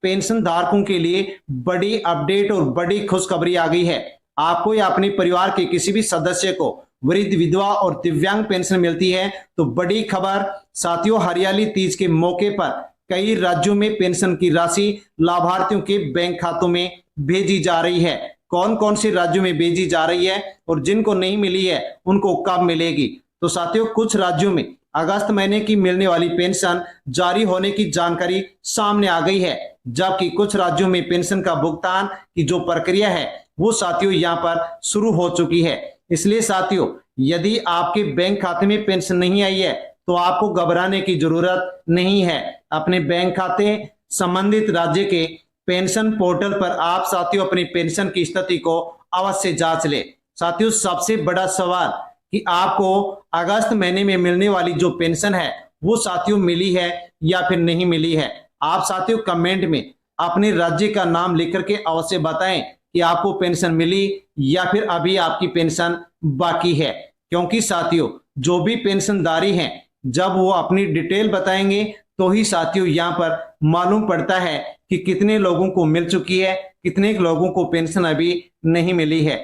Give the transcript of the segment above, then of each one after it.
Pension धारकों के लिए बड़ी अपडेट और बड़ी खुशखबरी आ गई है। आपको या अपने परिवार के किसी भी सदस्य को वृद्ध, विधवा और दिव्यांग पेंशन मिलती है तो बड़ी खबर साथियों, हरियाली तीज के मौके पर कई राज्यों में पेंशन की राशि लाभार्थियों के बैंक खातों में भेजी जा रही है। कौन कौन से राज्यों में भेजी जा रही है और जिनको नहीं मिली है उनको कब मिलेगी? तो साथियों, कुछ राज्यों में अगस्त महीने की मिलने वाली पेंशन जारी होने की जानकारी सामने आ गई है, जबकि कुछ राज्यों में पेंशन का भुगतान की जो प्रक्रिया है वो साथियों यहाँ पर शुरू हो चुकी है। इसलिए साथियों, यदि आपके बैंक खाते में पेंशन नहीं आई है तो आपको घबराने की जरूरत नहीं है। अपने बैंक खाते संबंधित राज्य के पेंशन पोर्टल पर आप साथियों अपनी पेंशन की स्थिति को अवश्य जांच ले। साथियों, सबसे बड़ा सवाल कि आपको अगस्त महीने में मिलने वाली जो पेंशन है वो साथियों मिली है या फिर नहीं मिली है। आप साथियों कमेंट में अपने राज्य का नाम लिख करके अवश्य बताएं कि आपको पेंशन मिली या फिर अभी आपकी पेंशन बाकी है। क्योंकि साथियों, जो भी पेंशनधारी हैं जब वो अपनी डिटेल बताएंगे तो ही साथियों यहाँ पर मालूम पड़ता है कि कितने लोगों को मिल चुकी है, कितने लोगों को पेंशन अभी नहीं मिली है।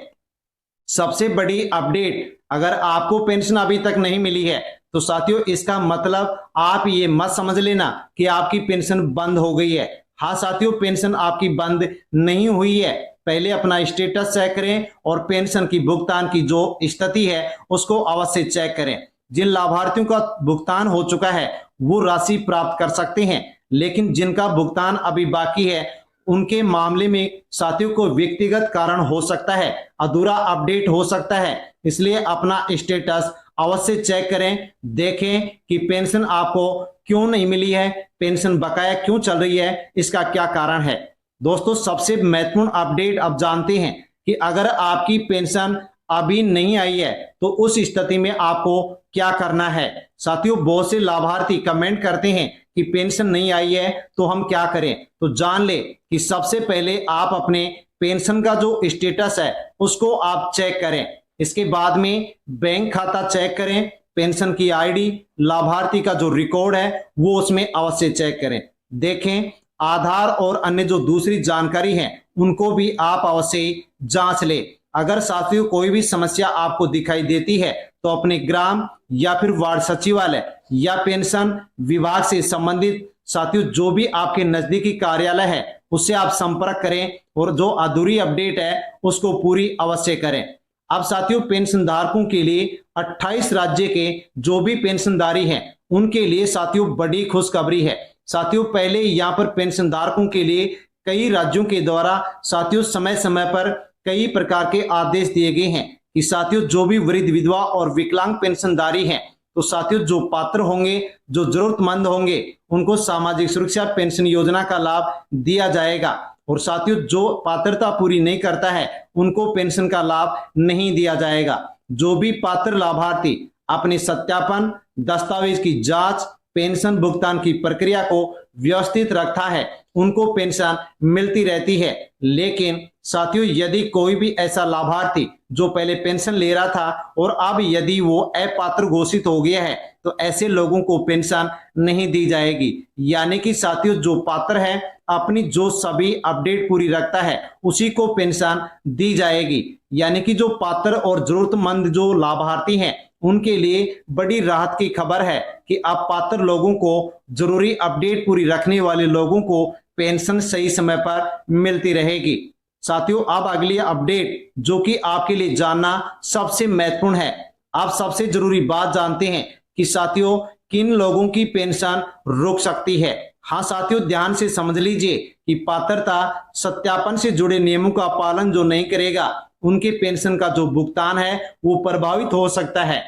सबसे बड़ी अपडेट, अगर आपको पेंशन अभी तक नहीं मिली है तो साथियों इसका मतलब आप ये मत समझ लेना कि आपकी पेंशन बंद हो गई है। हाँ साथियों, पेंशन आपकी बंद नहीं हुई है। पहले अपना स्टेटस चेक करें और पेंशन की भुगतान की जो स्थिति है उसको अवश्य चेक करें। जिन लाभार्थियों का भुगतान हो चुका है वो राशि प्राप्त कर सकते हैं, लेकिन जिनका भुगतान अभी बाकी है उनके मामले में साथियों को व्यक्तिगत कारण हो सकता है, अधूरा अपडेट हो सकता है। इसलिए अपना स्टेटस अवश्य चेक करें, देखें कि पेंशन आपको क्यों नहीं मिली है, पेंशन बकाया क्यों चल रही है, इसका क्या कारण है। दोस्तों, सबसे महत्वपूर्ण अपडेट अब जानते हैं कि अगर आपकी पेंशन अभी नहीं आई है तो उस स्थिति में आपको क्या करना है। साथियों, बहुत से लाभार्थी कमेंट करते हैं कि पेंशन नहीं आई है तो हम क्या करें। तो जान ले कि सबसे पहले आप अपने पेंशन का जो स्टेटस है उसको आप चेक करें। इसके बाद में बैंक खाता चेक करें, पेंशन की आईडी, लाभार्थी का जो रिकॉर्ड है वो उसमें अवश्य चेक करें। देखें, आधार और अन्य जो दूसरी जानकारी है उनको भी आप अवश्य जांच ले। अगर साथियों कोई भी समस्या आपको दिखाई देती है तो अपने ग्राम या फिर वार्ड सचिवालय या पेंशन विभाग से संबंधित साथियों जो भी आपके नजदीकी कार्यालय है उससे आप संपर्क करें और जो अधूरी अपडेट है उसको पूरी अवश्य करें। अब साथियों, पेंशन धारकों के लिए 28 राज्य के जो भी पेंशनधारी हैं उनके लिए साथियों बड़ी खुशखबरी है। साथियों, पहले यहाँ पर पेंशन धारकों के लिए कई राज्यों के द्वारा साथियों समय समय पर कई प्रकार के आदेश दिए गए हैं कि साथियों जो भी वृद्ध, विधवा और विकलांग पेंशनधारी हैं तो साथियों जो पात्र होंगे, जो जरूरतमंद होंगे उनको सामाजिक सुरक्षा पेंशन योजना का लाभ दिया जाएगा। और साथियों जो पात्रता पूरी नहीं करता है उनको पेंशन का लाभ नहीं दिया जाएगा। जो भी पात्र लाभार्थी अपने सत्यापन, दस्तावेज की जांच, पेंशन भुगतान की प्रक्रिया को व्यवस्थित रखता है उनको पेंशन मिलती रहती है। लेकिन साथियों, यदि कोई भी ऐसा लाभार्थी जो पहले पेंशन ले रहा था और अब यदि वो अपात्र घोषित हो गया है तो ऐसे लोगों को पेंशन नहीं दी जाएगी। यानी कि साथियों जो पात्र है अपनी जो सभी अपडेट पूरी रखता है उसी को पेंशन दी जाएगी। यानी कि जो पात्र और जरूरतमंद जो लाभार्थी हैं उनके लिए बड़ी राहत की खबर है कि अब पात्र लोगों को, जरूरी अपडेट पूरी रखने वाले लोगों को पेंशन सही समय पर मिलती रहेगी। साथियों, अब अगली अपडेट जो कि आपके लिए जानना सबसे महत्वपूर्ण है। आप सबसे जरूरी बात जानते हैं कि साथियों किन लोगों की पेंशन रुक सकती है। हाँ साथियों, ध्यान से समझ लीजिए कि पात्रता सत्यापन से जुड़े नियमों का पालन जो नहीं करेगा उनके पेंशन का जो भुगतान है वो प्रभावित हो सकता है।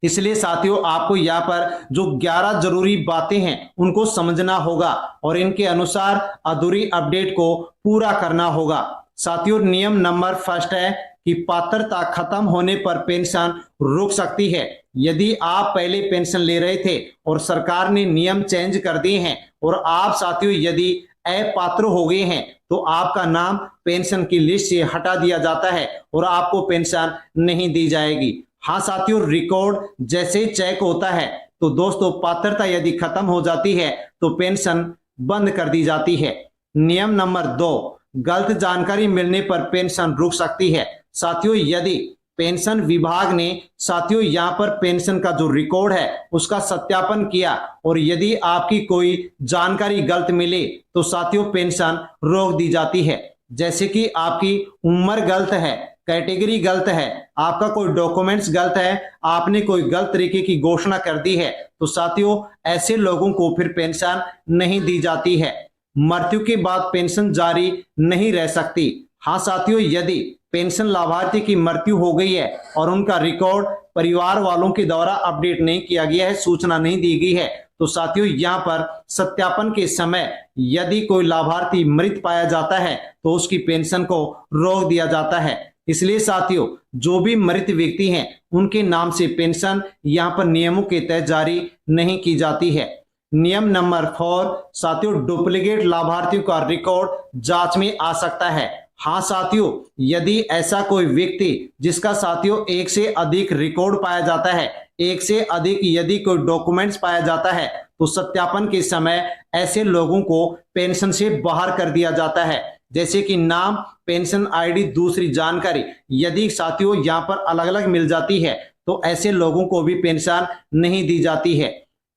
इसलिए साथियों आपको यहाँ पर जो 11 जरूरी बातें हैं उनको समझना होगा और इनके अनुसार अधूरी अपडेट को पूरा करना होगा। साथियों, नियम नंबर फर्स्ट है कि पात्रता खत्म होने पर पेंशन रुक सकती है। यदि आप पहले पेंशन ले रहे थे और सरकार ने नियम चेंज कर दिए हैं और आप साथियों यदि अपात्र हो गए हैं तो आपका नाम पेंशन की लिस्ट से हटा दिया जाता है और आपको पेंशन नहीं दी जाएगी। हाँ साथियों, रिकॉर्ड जैसे चेक होता है तो दोस्तों पात्रता यदि खत्म हो जाती है तो पेंशन बंद कर दी जाती है। नियम नंबर 2, गलत जानकारी मिलने पर पेंशन रुक सकती है। साथियों, यदि पेंशन विभाग ने साथियों यहाँ पर पेंशन का जो रिकॉर्ड है उसका सत्यापन किया और यदि आपकी कोई जानकारी गलत मिली तो साथियों पेंशन रोक दी जाती है। जैसे कि आपकी उम्र गलत है, कैटेगरी गलत है, आपका कोई डॉक्यूमेंट्स गलत है, आपने कोई गलत तरीके की घोषणा कर दी है, तो साथियों ऐसे लोगों को फिर पेंशन नहीं दी जाती है। मृत्यु के बाद पेंशन जारी नहीं रह सकती। हाँ साथियों, यदि पेंशन लाभार्थी की मृत्यु हो गई है और उनका रिकॉर्ड परिवार वालों के द्वारा अपडेट नहीं किया गया है, सूचना नहीं दी गई है, तो साथियों यहाँ पर सत्यापन के समय यदि कोई लाभार्थी मृत पाया जाता है तो उसकी पेंशन को रोक दिया जाता है। इसलिए साथियों जो भी मृत व्यक्ति हैं उनके नाम से पेंशन यहाँ पर नियमों के तहत जारी नहीं की जाती है। नियम नंबर 4, साथियों डुप्लीकेट लाभार्थियों का रिकॉर्ड जांच में आ सकता है। हाँ साथियों, यदि ऐसा कोई व्यक्ति जिसका साथियों एक से अधिक रिकॉर्ड पाया जाता है, एक से अधिक यदि कोई डॉक्यूमेंट्स पाया जाता है, तो सत्यापन के समय ऐसे लोगों को पेंशन से बाहर कर दिया जाता है। जैसे कि नाम, पेंशन आईडी, दूसरी जानकारी यदि साथियों यहाँ पर अलग अलग मिल जाती है तो ऐसे लोगों को भी पेंशन नहीं दी जाती है।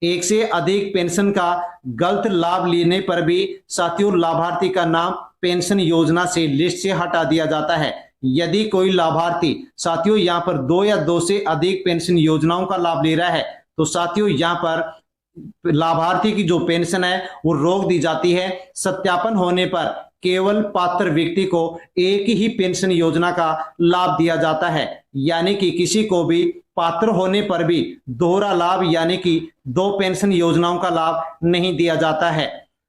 एक से अधिक पेंशन का गलत लाभ लेने पर भी साथियों लाभार्थी का नाम पेंशन योजना से लिस्ट से हटा दिया जाता है। यदि कोई लाभार्थी साथियों यहाँ पर 2 या 2 से अधिक पेंशन योजनाओं का लाभ ले रहा है तो साथियों यहाँ पर लाभार्थी की जो पेंशन है वो रोक दी जाती है। सत्यापन होने पर केवल पात्र व्यक्ति को एक ही पेंशन योजना का लाभ दिया जाता है, यानी कि किसी को भी पात्र होने पर भी दोहरा लाभ यानी कि 2 पेंशन योजनाओं का लाभ नहीं दिया जाता है।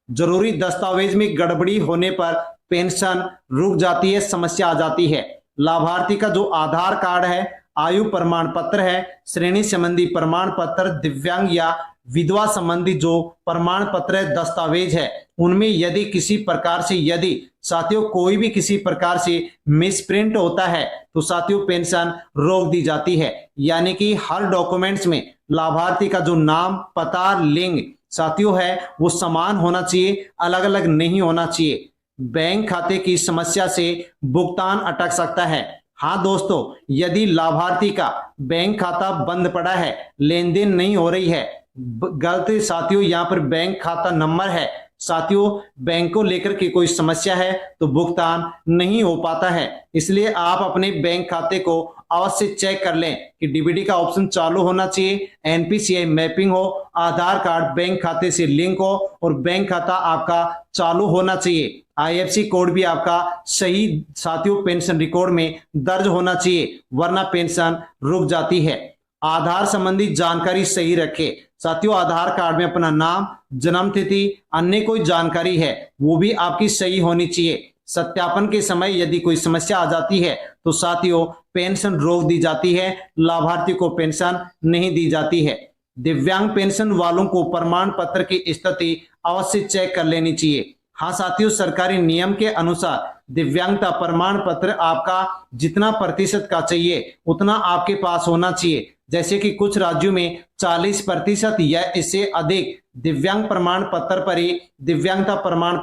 जरूरी दस्तावेज में गड़बड़ी होने पर पेंशन रुक जाती है, समस्या आ जाती है। लाभार्थी का जो आधार कार्ड है, आयु प्रमाण पत्र है, श्रेणी संबंधी प्रमाण पत्र, दिव्यांग या विधवा संबंधी जो प्रमाण पत्र है, दस्तावेज है, उनमें यदि किसी प्रकार से यदि साथियों कोई भी किसी प्रकार से मिसप्रिंट होता है तो साथियों पेंशन रोक दी जाती है। यानी कि हर डॉक्यूमेंट्स में लाभार्थी का जो नाम, पता, लिंग साथियों है वो समान होना चाहिए, अलग अलग नहीं होना चाहिए। बैंक खाते की समस्या से भुगतान अटक सकता है। हाँ दोस्तों, यदि लाभार्थी का बैंक खाता बंद पड़ा है, लेन देन नहीं हो रही है, गलत साथियों यहाँ पर बैंक खाता नंबर है, साथियों बैंक को लेकर के कोई समस्या है तो भुगतान नहीं हो पाता है। इसलिए आप अपने बैंक खाते को अवश्य चेक कर लें कि डीबीटी का ऑप्शन चालू होना चाहिए, एनपीसीआई मैपिंग हो, आधार कार्ड बैंक खाते से लिंक हो और बैंक खाता आपका चालू होना चाहिए। आईएफएससी कोड भी आपका सही साथियों पेंशन रिकॉर्ड में दर्ज होना चाहिए, वरना पेंशन रुक जाती है। आधार संबंधी जानकारी सही रखें। साथियों आधार कार्ड में अपना नाम, जन्म तिथि, अन्य कोई जानकारी है वो भी आपकी सही होनी चाहिए। सत्यापन के समय यदि कोई समस्या आ जाती है तो साथियों पेंशन रोक दी जाती है, लाभार्थी को पेंशन नहीं दी जाती है। दिव्यांग पेंशन वालों को प्रमाण पत्र की स्थिति अवश्य चेक कर लेनी चाहिए। हाँ साथियों, सरकारी नियम के अनुसार दिव्यांगता प्रमाण पत्र आपका जितना प्रतिशत का चाहिए उतना आपके पास होना चाहिए। जैसे कि कुछ राज्यों में 40% या इससे अधिक दिव्यांग प्रमाण पत्र पर ही दिव्यांगता प्रमाण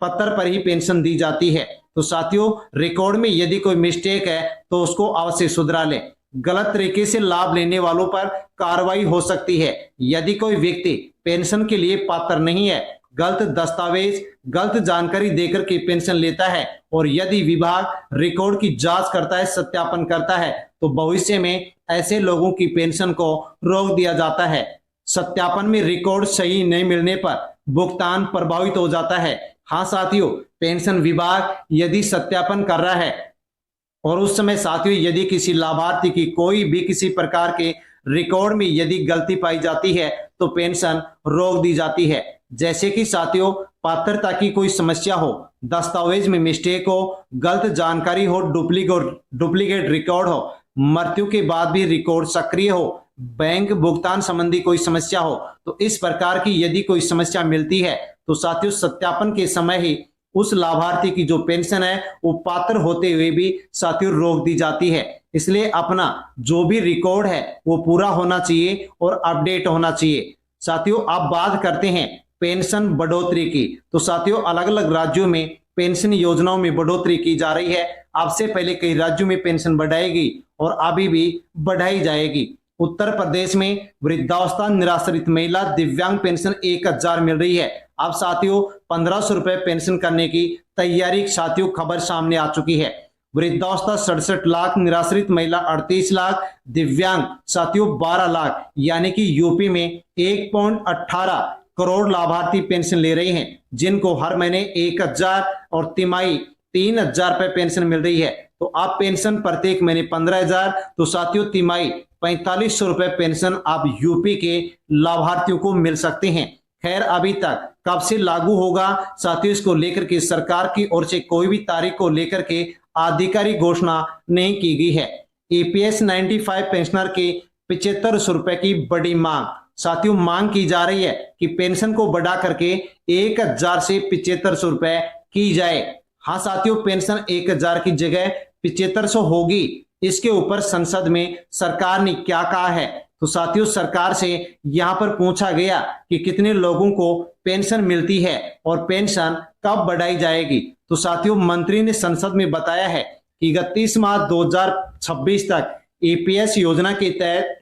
पत्र पर ही पेंशन दी जाती है। तो साथियों रिकॉर्ड में यदि कोई मिस्टेक है तो उसको अवश्य सुधरा लें। गलत तरीके से लाभ लेने वालों पर कार्रवाई हो सकती है। यदि कोई व्यक्ति पेंशन के लिए पात्र नहीं है, गलत दस्तावेज, गलत जानकारी देकर के पेंशन लेता है और यदि विभाग रिकॉर्ड की जांच करता है, सत्यापन करता है तो भविष्य में ऐसे लोगों की पेंशन को रोक दिया जाता है। सत्यापन में रिकॉर्ड सही नहीं मिलने पर भुगतान प्रभावित हो जाता है। हाँ साथियों, पेंशन विभाग यदि सत्यापन कर रहा है और उस समय साथियों यदि किसी लाभार्थी की कोई भी किसी प्रकार के रिकॉर्ड में यदि गलती पाई जाती है तो पेंशन रोक दी जाती है। जैसे कि साथियों पात्रता की कोई समस्या हो, दस्तावेज में मिस्टेक हो, गलत जानकारी हो, डुप्लीकेट रिकॉर्ड हो, मृत्यु के बाद भी रिकॉर्ड सक्रिय हो, बैंक भुगतान संबंधी कोई समस्या हो, तो इस प्रकार की यदि कोई समस्या मिलती है तो साथियों सत्यापन के समय ही उस लाभार्थी की जो पेंशन है वो पात्र होते हुए भी साथियों रोक दी जाती है। इसलिए अपना जो भी रिकॉर्ड है वो पूरा होना चाहिए और अपडेट होना चाहिए। साथियों अब बात करते हैं पेंशन बढ़ोतरी की। तो साथियों अलग अलग राज्यों में पेंशन योजनाओं में बढ़ोतरी की जा रही है। अब से पहले कई राज्यों में पेंशन बढ़ाएगी और अभी भी बढ़ाई जाएगी। उत्तर प्रदेश में वृद्धावस्था निराश्रित महिला दिव्यांग पेंशन 1000 मिल रही है। अब साथियों 1500 रुपए पेंशन करने की तैयारी साथियों खबर सामने आ चुकी है। वृद्धावस्था 67 लाख, निराश्रित महिला 38 लाख, दिव्यांग साथियों 12 लाख, यानी कि यूपी में 1.18 करोड़ लाभार्थी पेंशन ले रहे हैं, जिनको हर महीने 1000 और तिमाही 3000 रुपए पेंशन मिल रही है। तो आप पेंशन प्रत्येक महीने 15000, तो साथियों तिमाही 4500 रुपए पेंशन आप यूपी के लाभार्थियों को मिल सकते हैं। खैर अभी तक कब से लागू होगा साथियों, इसको लेकर के सरकार की ओर से कोई भी तारीख को लेकर के आधिकारिक घोषणा नहीं की गई है। ईपीएस 95 पेंशनर के 7500 रुपए की बड़ी मांग साथियों मांग की जा रही है कि पेंशन को बढ़ा करके 1000 से 7500 रुपए की जाए। हाँ साथियों, पेंशन 1000 की जगह 7500 होगी। इसके ऊपर संसद में सरकार ने क्या कहा है, तो साथियों सरकार से यहां पर पूछा गया कि कितने लोगों को पेंशन मिलती है और पेंशन कब बढ़ाई जाएगी। तो साथियों मंत्री ने संसद में बताया है कि 31 मार्च 2026 तक ईपीएस योजना के तहत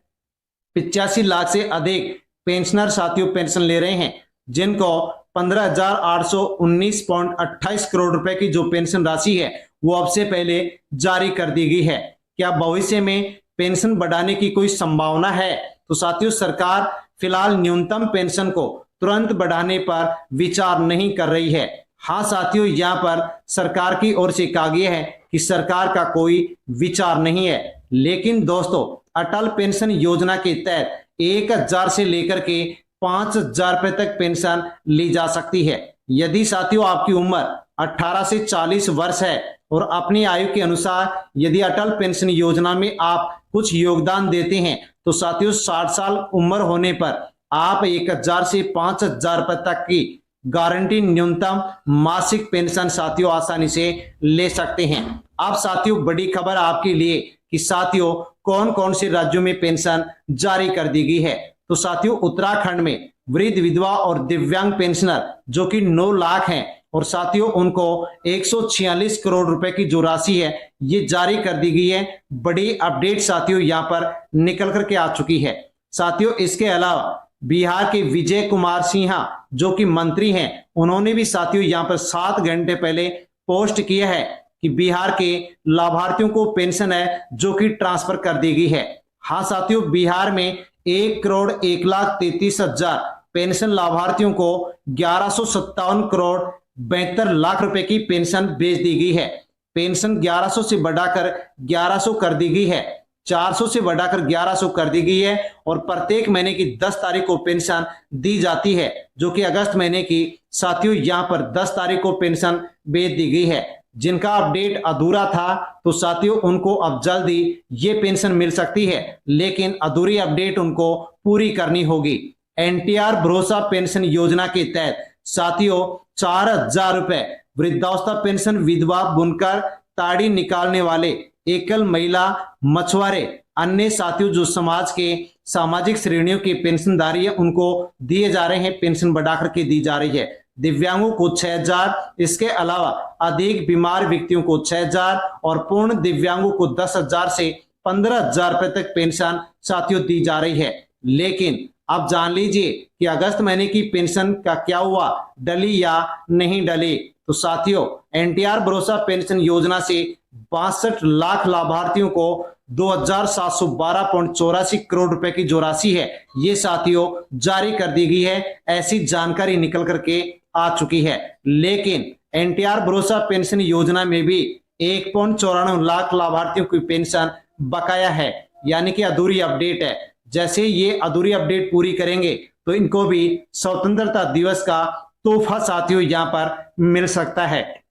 85 लाख से अधिक पेंशनर साथियों पेंशन ले रहे हैं, जिनको 15,819.28 करोड़ रुपए की जो पेंशन राशि है वो अब से पहले जारी कर दी गई है। क्या भविष्य में पेंशन बढ़ाने की कोई संभावना है? तो साथियों सरकार फिलहाल न्यूनतम पेंशन को तुरंत बढ़ाने पर विचार नहीं कर रही है। हाँ साथियों, यहाँ पर सरकार की ओर से कहा गया है कि सरकार का कोई विचार नहीं है, लेकिन दोस्तों अटल पेंशन योजना के तहत 1000 से लेकर के 5000 रुपए तक पेंशन ली जा सकती है। यदि साथियों आपकी उम्र 18 से 40 वर्ष है और अपनी आयु के अनुसार यदि अटल पेंशन योजना में आप कुछ योगदान देते हैं, तो साथियों 60 साल उम्र होने पर आप 1000 से 5000 रुपए तक की गारंटी न्यूनतम मासिक पेंशन साथियों आसानी से ले सकते हैं। अब साथियों बड़ी खबर आपके लिए कि साथियों कौन कौन से राज्यों में पेंशन जारी कर दी गई है। तो साथियों उत्तराखंड में वृद्ध, विधवा और दिव्यांग पेंशनर जो कि 9 लाख हैं और साथियों उनको 146 करोड़ रुपए की जो राशि है ये जारी कर दी गई है। बड़ी अपडेट साथियों यहाँ पर निकल करके आ चुकी है। साथियों इसके अलावा बिहार के विजय कुमार सिन्हा जो कि मंत्री हैं, उन्होंने भी साथियों यहाँ पर 7 घंटे पहले पोस्ट किया है कि बिहार के लाभार्थियों को पेंशन है जो कि ट्रांसफर कर दी गई है। हाँ साथियों, बिहार में 1,01,33,000 पेंशन लाभार्थियों को 1157 करोड़ 72 लाख रुपए की पेंशन भेज दी गई है। पेंशन 1100 से बढ़ाकर 1100 कर दी गई है, 400 से बढ़ाकर 1100 कर दी गई है और प्रत्येक महीने की 10 तारीख को पेंशन दी जाती है, जो कि अगस्त महीने की साथियों यहाँ पर 10 तारीख को पेंशन भेज दी गई है। जिनका अपडेट अधूरा था तो साथियों उनको अब जल्दी ये पेंशन मिल सकती है, लेकिन अधूरी अपडेट उनको पूरी करनी होगी। एनटीआर भरोसा पेंशन योजना के तहत साथियों 4000 रुपए वृद्धावस्था पेंशन विधवा, बुनकर, ताड़ी निकालने वाले, एकल महिला, मछुआरे, अन्य साथियों जो समाज के सामाजिक श्रेणियों के पेंशनधारी है उनको दिए जा रहे हैं, पेंशन बढ़ा करके दी जा रही है। दिव्यांगों को 6000, इसके अलावा अधिक बीमार व्यक्तियों को 6000 और पूर्ण दिव्यांगों को 10,000 से 15,000 रुपए तक पेंशन साथियों दी जा रही है। लेकिन अब जान लीजिए कि अगस्त महीने की पेंशन का क्या हुआ, डली या नहीं डली। तो साथियों एनटीआर भरोसा पेंशन योजना से 62 लाख लाभार्थियों को 2712.84 करोड़ रुपए की जो राशि है ये साथियों जारी कर दी गई है, ऐसी जानकारी निकल करके आ चुकी है। लेकिन एनटीआर भरोसा पेंशन योजना में भी 1.94 लाख लाभार्थियों की पेंशन बकाया है, यानी कि अधूरी अपडेट है। जैसे ये अधूरी अपडेट पूरी करेंगे तो इनको भी स्वतंत्रता दिवस का तोहफा साथियों यहाँ पर मिल सकता है।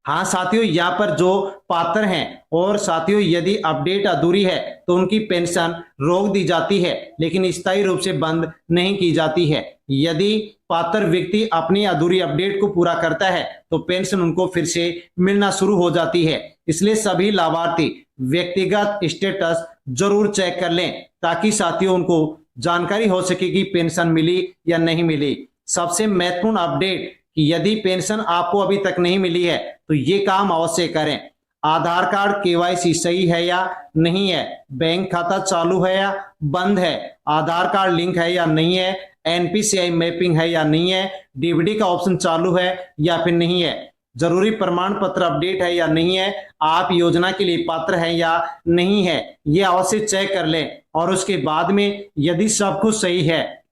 हाँ साथियों, यहाँ पर जो पात्र हैं और साथियों यदि अपडेट अधूरी है तो उनकी पेंशन रोक दी जाती है, लेकिन स्थायी रूप से बंद नहीं की जाती है। यदि पात्र व्यक्ति अपनी अधूरी अपडेट को पूरा करता है तो पेंशन उनको फिर से मिलना शुरू हो जाती है। इसलिए सभी लाभार्थी व्यक्तिगत स्टेटस जरूर चेक कर लें ताकि साथियों उनको जानकारी हो सके कि पेंशन मिली या नहीं मिली। सबसे महत्वपूर्ण अपडेट कि यदि पेंशन आपको अभी तक नहीं मिली है तो ये काम अवश्य करें। आधार कार्ड केवाईसी सही है या नहीं है, बैंक खाता चालू है या बंद है, आधार कार्ड लिंक है या नहीं है, एनपीसीआई मैपिंग है या नहीं है, डीबीडी का ऑप्शन चालू है या फिर नहीं है, जरूरी प्रमाण पत्र अपडेट है या नहीं है, आप योजना के लिए पात्र हैं या नहीं है, ये अवश्य चेक कर लें। और उसके बाद में यदि सब कुछ सही है,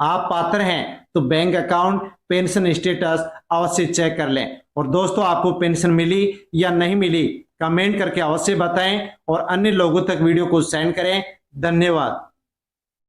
आप पात्र हैं, तो बैंक अकाउंट पेंशन स्टेटस अवश्य चेक कर लें। और दोस्तों, आपको पेंशन मिली या नहीं मिली कमेंट करके अवश्य बताएं और अन्य लोगों तक वीडियो को सेंड करें। धन्यवाद।